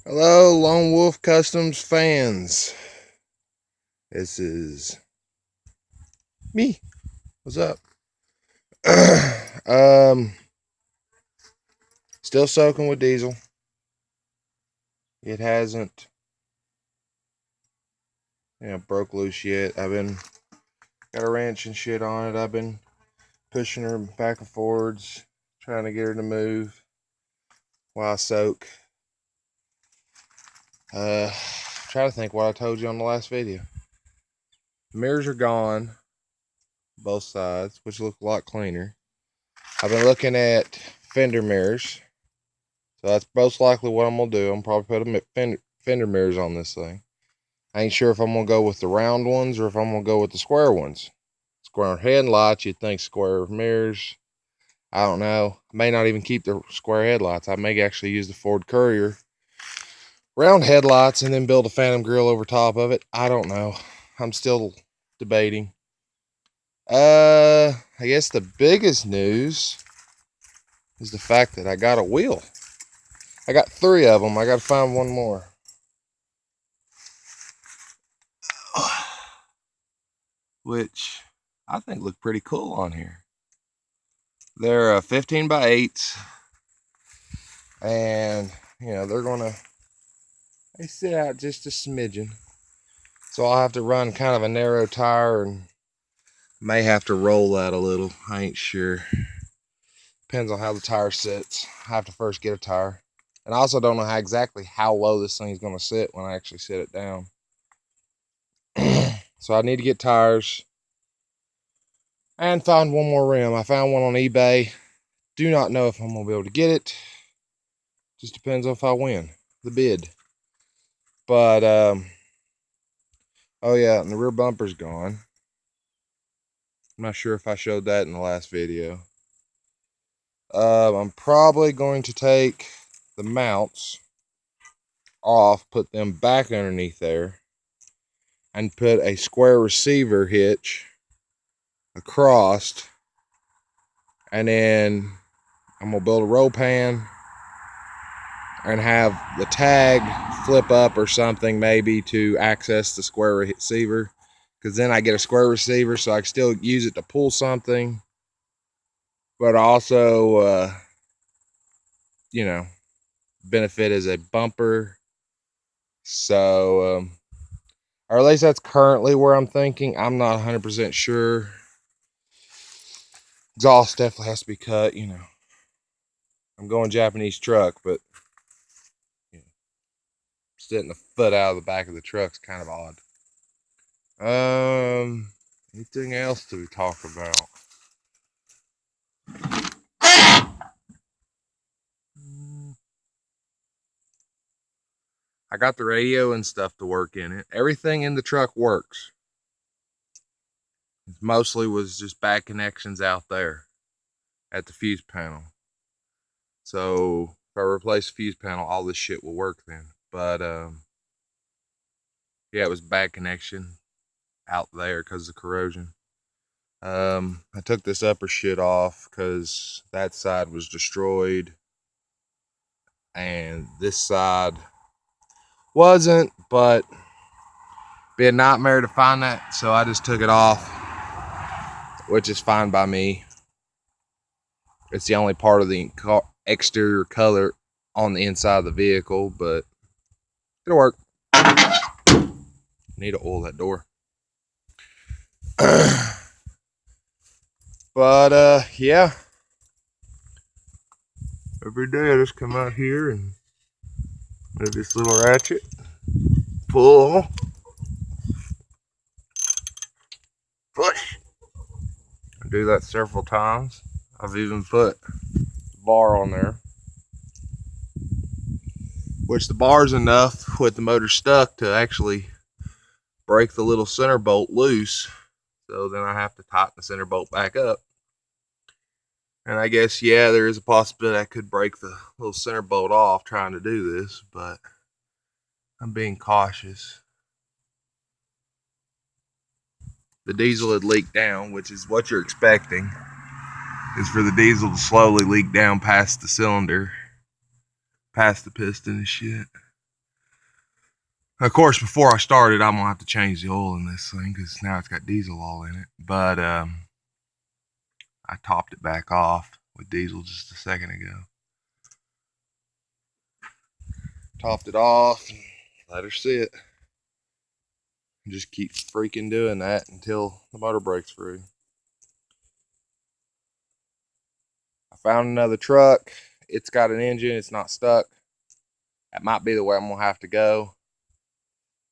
Hello, Lone Wolf Customs fans. This is me. What's up? um, Still soaking with diesel. It hasn't, broke loose yet. I've been got a wrench and shit on it. I've been pushing her back and forwards, trying to get her to move while I soak. Try to think what I told you on the last video. Mirrors are gone, both sides, which look a lot cleaner. I've been looking at fender mirrors. So that's most likely what I'm going to do. I'm probably put fender mirrors on this thing. I ain't sure if I'm going to go with the round ones or if I'm going to go with the square ones. Square headlights, you'd think square mirrors. I don't know. I may not even keep the square headlights. I may actually use the Ford Courier round headlights and then build a Phantom grill over top of it. I don't know. I'm still debating. I guess the biggest news is the fact that I got a wheel. I got 3 of them. I got to find one more. Which I think look pretty cool on here. They're 15 by 8s, and they sit out just a smidgen. So I'll have to run kind of a narrow tire and may have to roll that a little. I ain't sure. Depends on how the tire sits. I have to first get a tire. And I also don't know exactly how low this thing's going to sit when I actually sit it down. So I need to get tires and find one more rim. I found one on eBay. Do not know if I'm going to be able to get it. Just depends on if I win the bid. But, oh yeah, and the rear bumper's gone. I'm not sure if I showed that in the last video. I'm probably going to take the mounts off, put them back underneath there, and put a square receiver hitch across, and then I'm going to build a roll pan and have the tag flip up or something maybe to access the square receiver, because then I get a square receiver so I can still use it to pull something, but also benefit as a bumper. So or at least that's currently where I'm thinking. I'm not 100% sure. Exhaust definitely has to be cut. I'm going Japanese truck, but sitting a foot out of the back of the truck's kind of odd. Anything else to talk about? I got the radio and stuff to work in it. Everything in the truck works. It mostly was just bad connections out there at the fuse panel. So if I replace the fuse panel, all this shit will work then. But yeah, it was bad connection out there because of corrosion. I took this upper shit off because that side was destroyed and this side wasn't, but be a nightmare to find that, so I just took it off, which is fine by me. It's the only part of the exterior color on the inside of the vehicle, but it'll work. Need to oil that door. But yeah, every day I just come out here and move this little ratchet, pull, push. I do that several times. I've even put bar on there, which the bar's enough with the motor stuck to actually break the little center bolt loose. So then I have to tighten the center bolt back up. And I guess, yeah, there is a possibility I could break the little center bolt off trying to do this, but I'm being cautious. The diesel had leaked down, which is what you're expecting, is for the diesel to slowly leak down past the cylinder, past the piston and shit. Of course, before I started, I'm gonna have to change the oil in this thing because now it's got diesel all in it. But I topped it back off with diesel just a second ago. Topped it off and let her sit. Just keep freaking doing that until the motor breaks free. I found another truck. It's got an engine. It's not stuck. That might be the way I'm gonna have to go.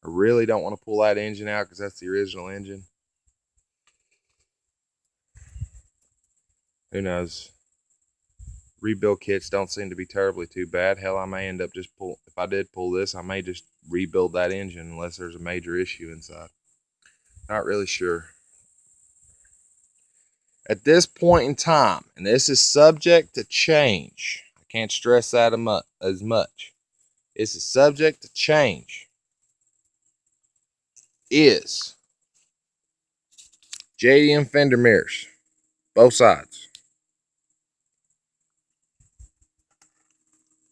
I really don't want to pull that engine out because that's the original engine. Who knows? Rebuild kits don't seem to be terribly too bad. Hell, I may end up just if I did pull this, I may just rebuild that engine unless there's a major issue inside. Not really sure. At this point in time, and this is subject to change, I can't stress that as much. This is subject to change. Is JDM fender mirrors, both sides.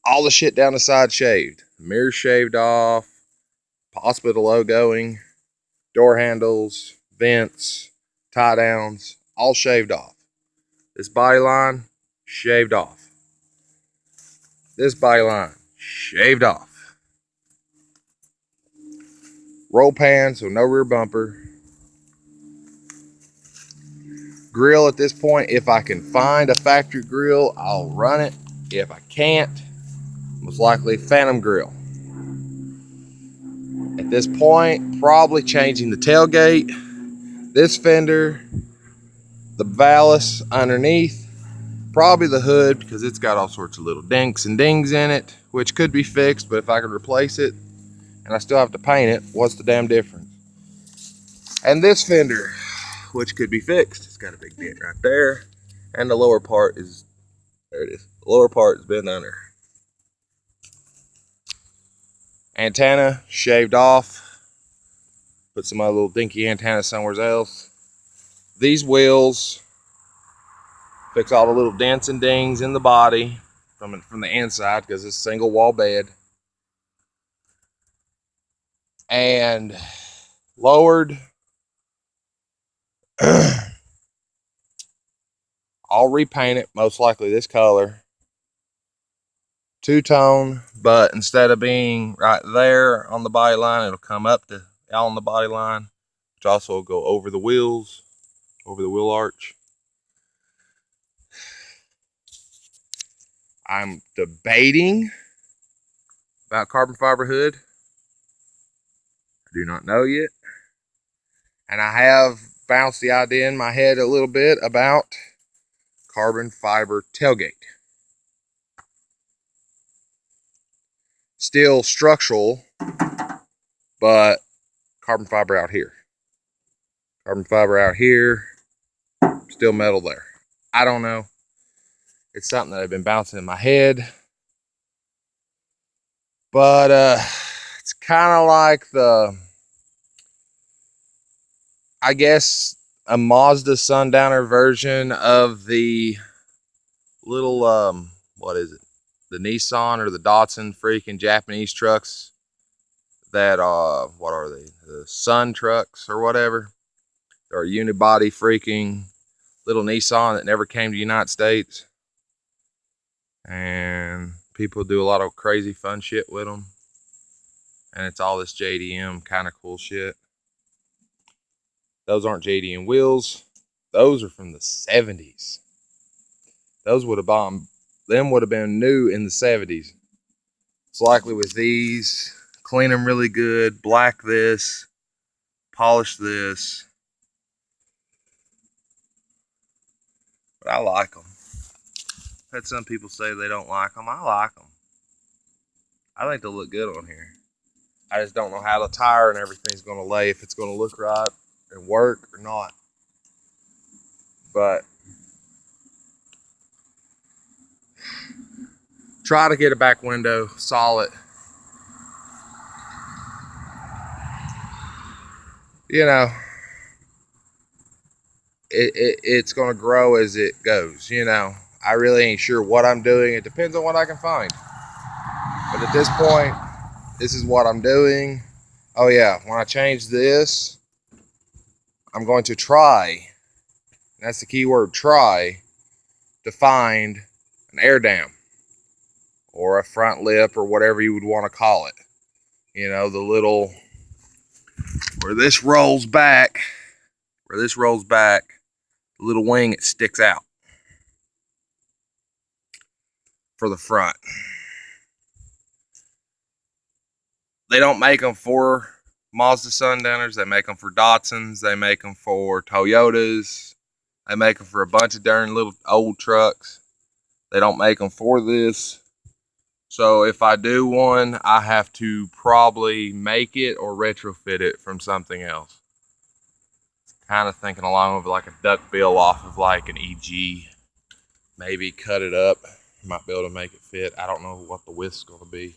All the shit down the side shaved. Mirrors shaved off, possibly the logoing, door handles, vents, tie downs, all shaved off. This body line, shaved off. This body line, shaved off. Roll pan, so no rear bumper. Grill at this point, if I can find a factory grill, I'll run it. If I can't, most likely phantom grill. At this point, probably changing the tailgate, this fender, the valance underneath, probably the hood because it's got all sorts of little dinks and dings in it, which could be fixed, but if I could replace it and I still have to paint it, what's the damn difference? And this fender, which could be fixed. It's got a big dent right there, and the lower part is, there it is. The lower part has been under. Antenna shaved off. Put some other little dinky antenna somewhere else. These wheels fix all the little dents and dings in the body from the inside because it's a single wall bed. And lowered. I'll repaint it, most likely this color. Two-tone, but instead of being right there on the body line, it'll come up to out on the body line, which also will go over the wheels, over the wheel arch. I'm debating about carbon fiber hood. I do not know yet. And I have bounced the idea in my head a little bit about carbon fiber tailgate. Still structural, but carbon fiber out here. Carbon fiber out here, still metal there. I don't know. It's something that I've been bouncing in my head. But it's kind of like I guess, a Mazda Sundowner version of the little, what is it? The Nissan or the Datsun freaking Japanese trucks that, what are they? The Sun trucks or whatever. Or unibody freaking little Nissan that never came to the United States. And people do a lot of crazy fun shit with them. And it's all this JDM kind of cool shit. Those aren't JDM wheels. Those are from the 70s. Those would have been new in the 70s. It's likely with these. Clean them really good. Black this. Polish this. But I like them. I've had some people say they don't like them. I like them. I think they'll look good on here. I just don't know how the tire and everything's going to lay, if it's going to look right and work or not. But try to get a back window solid. You know, it's going to grow as it goes. You know, I really ain't sure what I'm doing. It depends on what I can find. But at this point, this is what I'm doing. Oh yeah, when I change this, I'm going to try, that's the key word, try, to find an air dam or a front lip or whatever you would want to call it. You know, the little, where this rolls back, the little wing, it sticks out for the front. They don't make them for Mazda Sundowners. They make them for Datsuns. They make them for Toyotas. They make them for a bunch of darn little old trucks. They don't make them for this. So if I do one, I have to probably make it or retrofit it from something else. Kind of thinking along with like a duck bill off of like an EG. Maybe cut it up. Might be able to make it fit. I don't know what the width's going to be.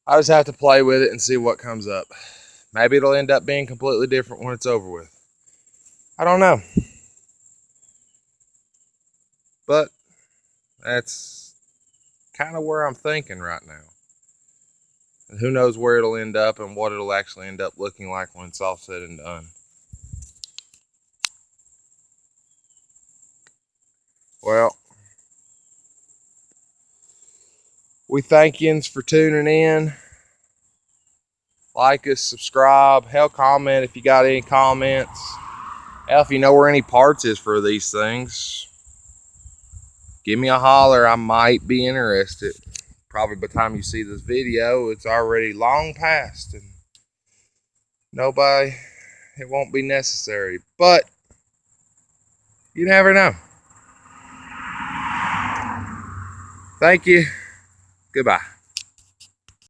I just have to play with it and see what comes up. Maybe it'll end up being completely different when it's over with. I don't know. But that's kind of where I'm thinking right now. And who knows where it'll end up and what it'll actually end up looking like when it's all said and done. Well, we thank yous for tuning in. Like us, subscribe, hell, comment if you got any comments. Hell, if you know where any parts is for these things, give me a holler. I might be interested. Probably by the time you see this video, it's already long past and it won't be necessary. But you never know. Thank you. Goodbye.